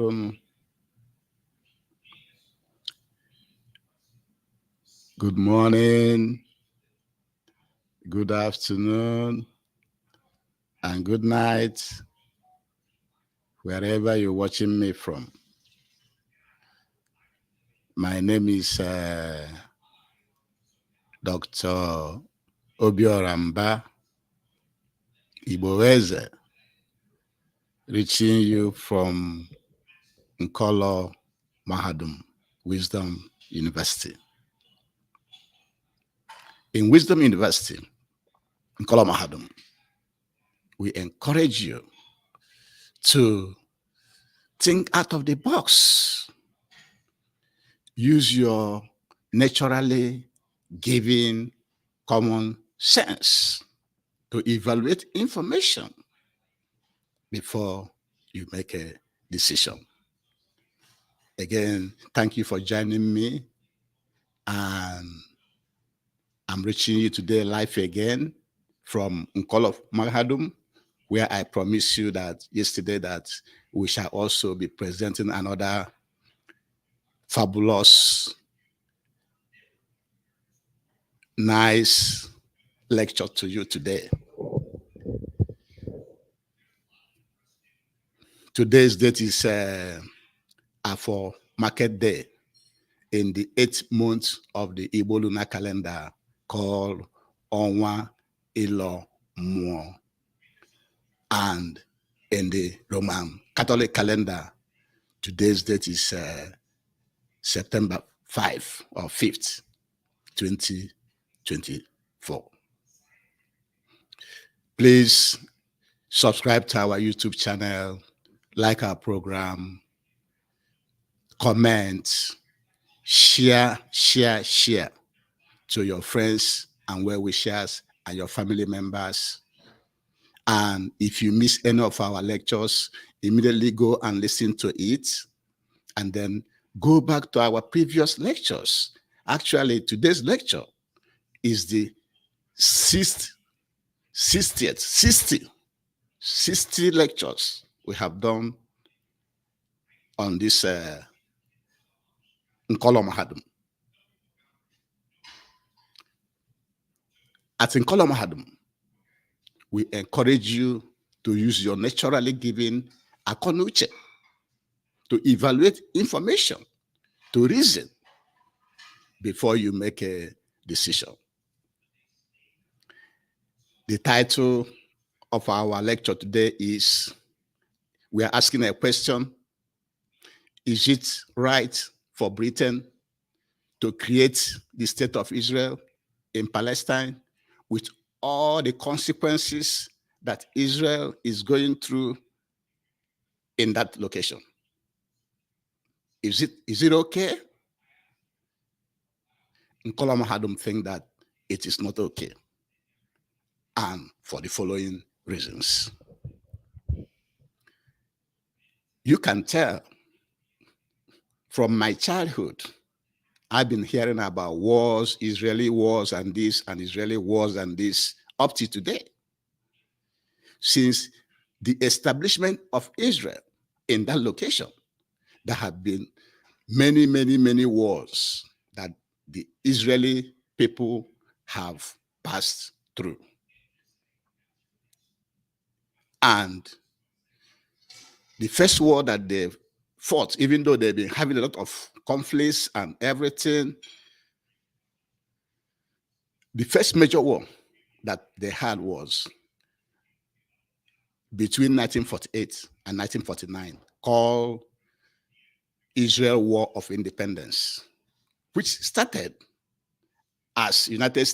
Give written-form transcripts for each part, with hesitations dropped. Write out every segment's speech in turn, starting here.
afternoon, good morning, good afternoon, and good night, wherever you're watching me from. My name is Dr. Obioramba Iboeze, reaching you from Nkolo Mahadum Wisdom University. In Wisdom University, Nkolo Mahadum, we encourage you to think out of the box. Use your naturally given common sense to evaluate information before you make a decision. Again, thank you for joining me. And I'm reaching you today live again from Nkolo Mahadum, where I promised you that yesterday that we shall also be presenting another fabulous, nice lecture to you today. Today's date is for market day in the 8th month of the Igbo lunar calendar called Onwa Ilo Muo. And in the Roman Catholic calendar, today's date is September 5 or 5th, 2024. Please subscribe to our YouTube channel, like our program, comment, share to your friends and well-wishers and your family members. And if you miss any of our lectures, immediately go and listen to it, and then go back to our previous lectures. Actually, today's lecture is the 60 lectures we have done on this Nkolo Mahadum. At Nkolo Mahadum, we encourage you to use your naturally given akonuche to evaluate information, to reason before you make a decision. The title of our lecture today is, we are asking a question: is it right for Britain to create the state of Israel in Palestine with all the consequences that Israel is going through in that location? Is it okay? Nkolo Mahadum think that it is not okay, and for the following reasons. You can tell from my childhood, I've been hearing about wars, Israeli wars and this, and Israeli wars and this, up to today. Since the establishment of Israel in that location, there have been many wars that the Israeli people have passed through. And the first war that they fought, even though they've been having a lot of conflicts and everything, the first major war that they had was between 1948 and 1949, called Israel War of Independence, which started as United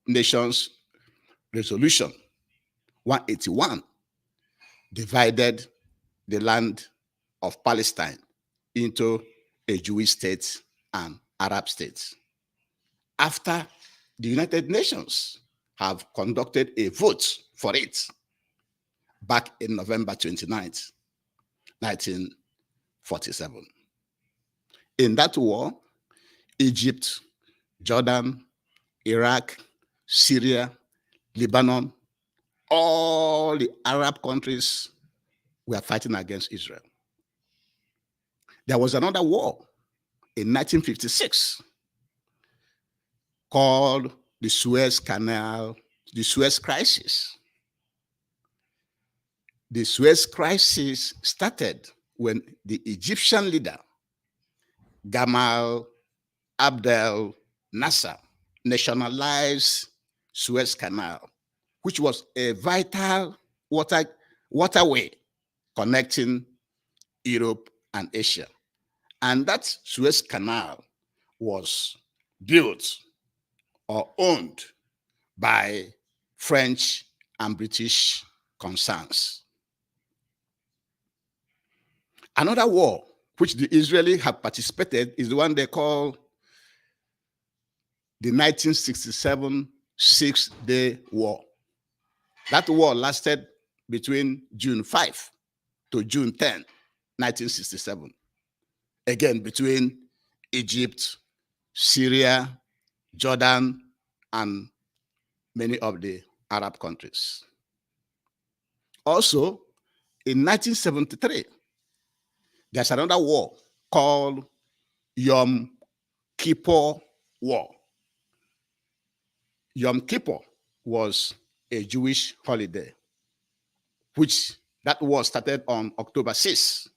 Nations Resolution 181, divided the land of Palestine into a Jewish state and Arab states. After the United Nations have conducted a vote for it back in November 29th, 1947. In that war, Egypt, Jordan, Iraq, Syria, Lebanon, all the Arab countries were fighting against Israel. There was another war in 1956 called the Suez Canal, the Suez Crisis. The Suez Crisis started when the Egyptian leader, Gamal Abdel Nasser, nationalized Suez Canal, which was a vital waterway connecting Europe and Asia. And that Suez Canal was built or owned by French and British concerns. Another war which the Israelis have participated is the one they call the 1967 Six-Day War. That war lasted between June 5 to June 10, 1967. Again, between Egypt, Syria, Jordan, and many of the Arab countries. Also, in 1973, there's another war called Yom Kippur War. Yom Kippur was a Jewish holiday, which that war started on October 6,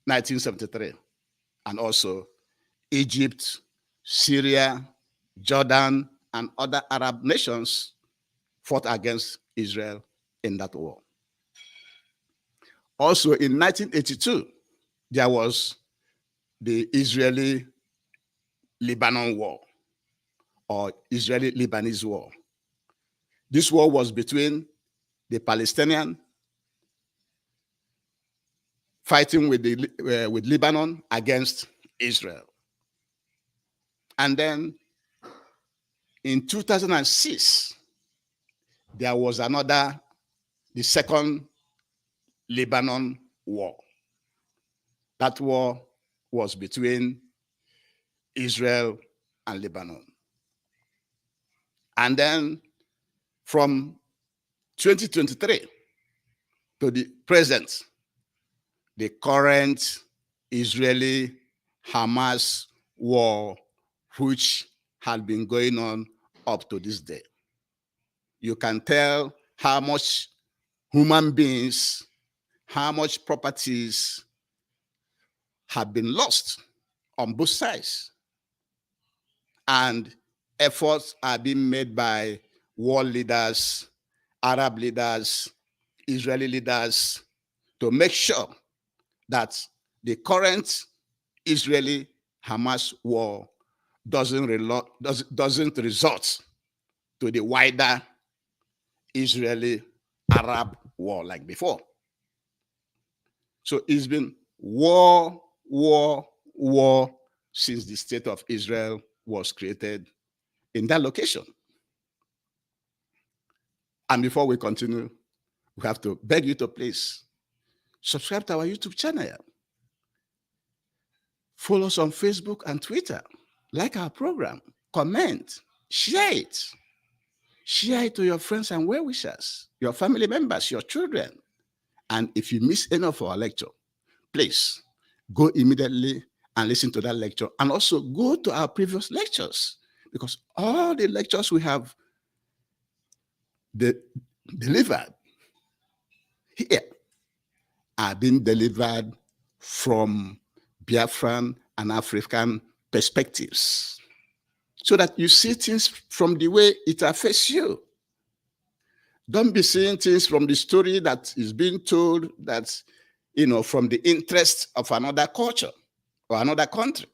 1973. And also Egypt, Syria, Jordan, and other Arab nations fought against Israel in that war. Also in 1982, there was the Israeli-Lebanon War, or Israeli-Lebanese War. This war was between the Palestinians fighting with Lebanon against Israel. And then in 2006, there was the second Lebanon War. That war was between Israel and Lebanon. And then from 2023 to the present, the current Israeli-Hamas war, which had been going on up to this day. You can tell how much human beings, how much properties have been lost on both sides. And efforts are being made by world leaders, Arab leaders, Israeli leaders to make sure that the current Israeli-Hamas war doesn't result to the wider Israeli-Arab war like before. So it's been war, war, war since the state of Israel was created in that location. And before we continue, we have to beg you to please subscribe to our YouTube channel. Follow us on Facebook and Twitter. Like our program. Comment. Share it. Share it to your friends and well-wishers, your family members, your children. And if you miss any of our lecture, please go immediately and listen to that lecture. And also go to our previous lectures, because all the lectures we have delivered here are being delivered from Biafran and African perspectives, so that you see things from the way it affects you. Don't be seeing things from the story that is being told, that's, from the interest of another culture or another country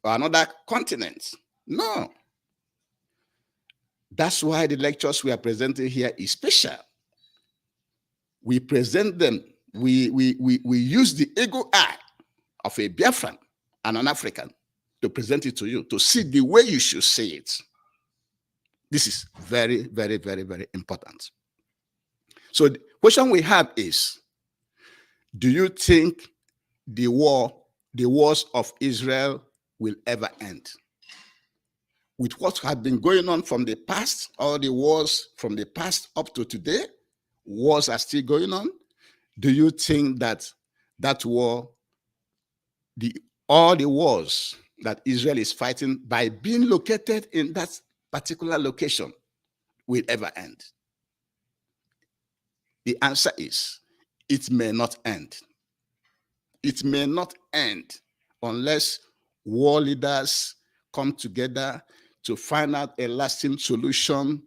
or another continent. No. That's why the lectures we are presenting here is special. We present them, we use the ego eye of a Biafran and an African to present it to you, to see the way you should see it. This is very, very, very, very important. So the question we have is, do you think the wars of Israel will ever end? With what had been going on from the past, all the wars from the past up to today, wars are still going on. Do you think that war all the wars that Israel is fighting by being located in that particular location will ever end? The answer is, it may not end. It may not end unless war leaders come together to find out a lasting solution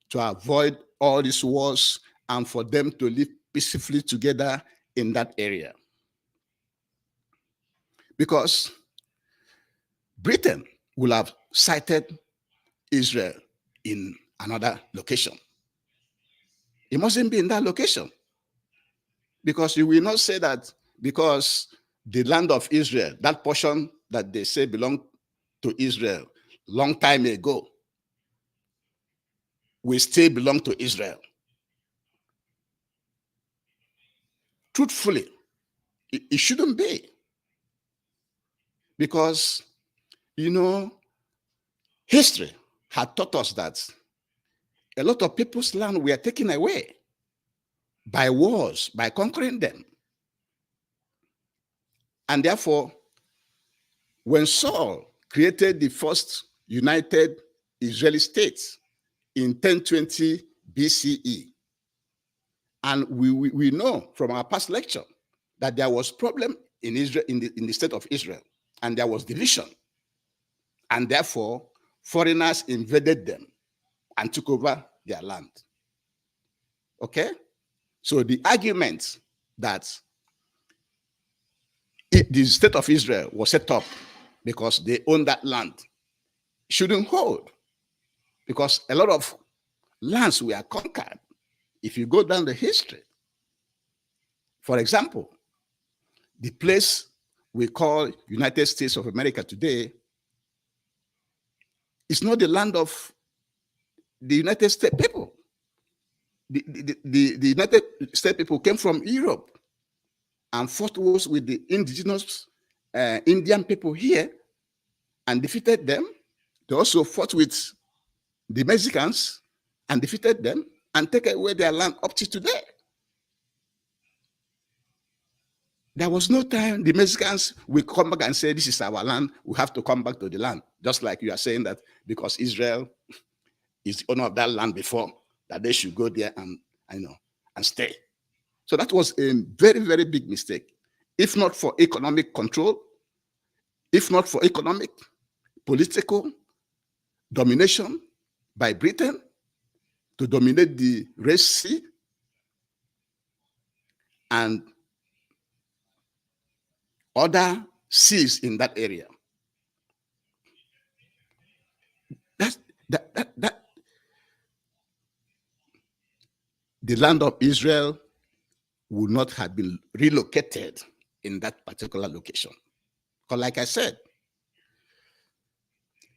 to avoid all these wars and for them to live peacefully together in that area. Because Britain will have cited Israel in another location. It mustn't be in that location. Because you will not say that because the land of Israel, that portion that they say belonged to Israel long time ago, will still belong to Israel. Truthfully, it shouldn't be. Because, history had taught us that a lot of people's land were taken away by wars, by conquering them. And therefore, when Saul created the first united Israeli state in 1020 BCE, and we know from our past lecture that there was problem in Israel, in the state of Israel, and there was division. And therefore, foreigners invaded them and took over their land. Okay? So the argument that the state of Israel was set up because they owned that land shouldn't hold. Because a lot of lands were conquered. If you go down the history, for example, the place we call United States of America today is not the land of the United States people. The United States people came from Europe and fought wars with the indigenous Indian people here and defeated them. They also fought with the Mexicans and defeated them and take away their land up to today. There was no time the Mexicans will come back and say, this is our land, we have to come back to the land. Just like you are saying that because Israel is the owner of that land before, that they should go there and stay. So that was a very, very big mistake. If not for economic control, if not for economic, political domination by Britain to dominate the Red Sea and other seas in that area. The land of Israel would not have been relocated in that particular location. Because like I said,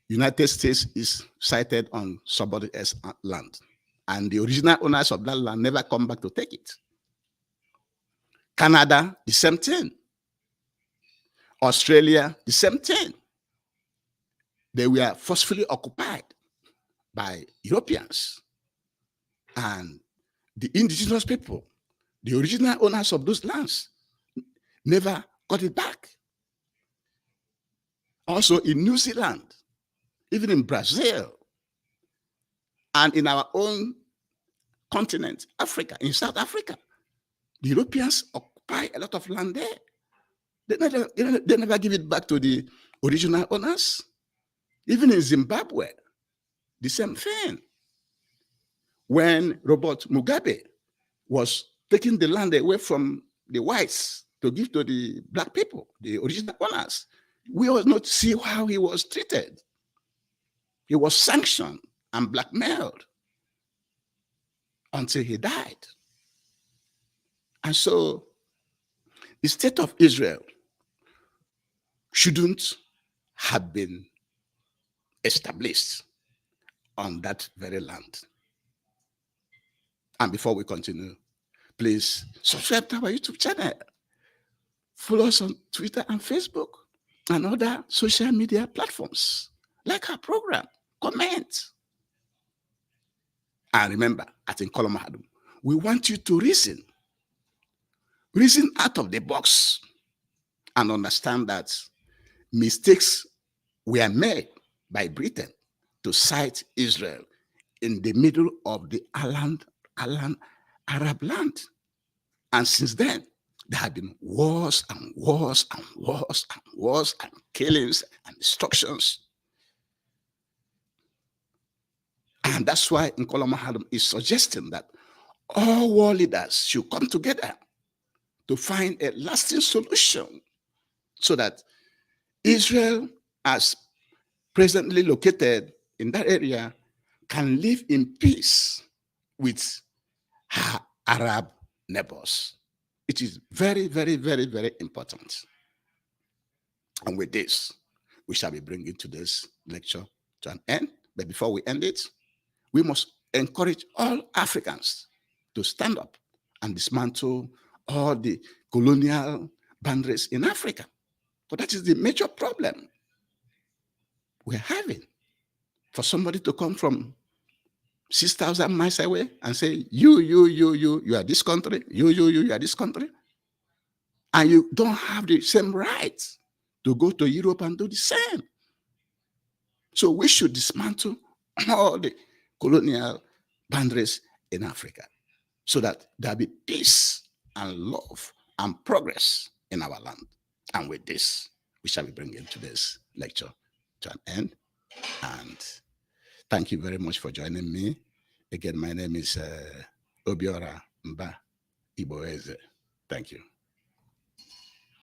United States is sited on somebody else's land. And the original owners of that land never come back to take it. Canada, the same thing. Australia, the same thing. They were forcefully occupied by Europeans. And the indigenous people, the original owners of those lands, never got it back. Also in New Zealand, even in Brazil, and in our own continent, Africa, in South Africa, the Europeans occupy a lot of land there. They never give it back to the original owners. Even in Zimbabwe, the same thing. When Robert Mugabe was taking the land away from the whites to give to the black people, the original owners, we all not see how he was treated. He was sanctioned and blackmailed until he died. And so the state of Israel shouldn't have been established on that very land. And before we continue, please subscribe to our YouTube channel. Follow us on Twitter and Facebook and other social media platforms. Like our program, comment. And remember, at Nkolomahadum, we want you to reason. Reason out of the box. and understand that mistakes were made by Britain to cite Israel in the middle of the Arab land. And since then, there have been wars and wars and wars and wars and killings and destructions. And that's why Nkola Mahadum is suggesting that all world leaders should come together to find a lasting solution so that Israel, as presently located in that area, can live in peace with her Arab neighbors. It is very, very, very, very important. And with this, we shall be bringing today's lecture to an end. But before we end it, we must encourage all Africans to stand up and dismantle all the colonial boundaries in Africa. But that is the major problem we're having. For somebody to come from 6,000 miles away and say, you are this country, you are this country. And you don't have the same rights to go to Europe and do the same. So we should dismantle all the colonial boundaries in Africa so that there'll be peace and love and progress in our land. And with this, we shall be bringing today's lecture to an end. And thank you very much for joining me. Again, my name is Obiora Mba Iboeze. Thank you.